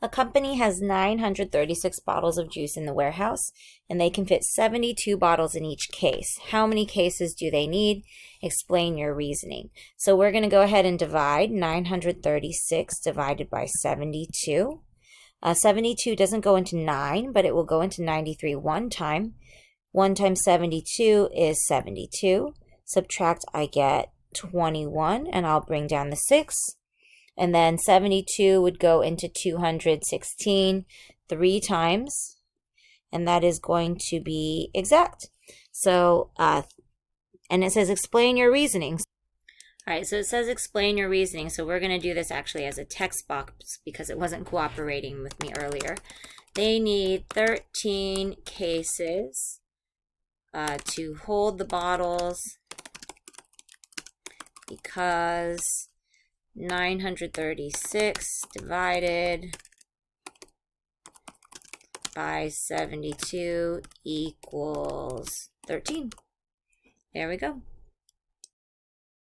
A company has 936 bottles of juice in the warehouse, and they can fit 72 bottles in each case. How many cases do they need? Explain your reasoning. So we're going to go ahead and divide 936 divided by 72. 72 doesn't go into 9, but it will go into 93 one time. 1 times 72 is 72. Subtract, I get 21, and I'll bring down the 6. And then 72 would go into 216 3 times, and that is going to be exact. So, and it says explain your reasoning. All right, so it says explain your reasoning. So we're going to do this actually as a text box because it wasn't cooperating with me earlier. They need 13 cases to hold the bottles because 936 divided by 72 equals 13. There we go.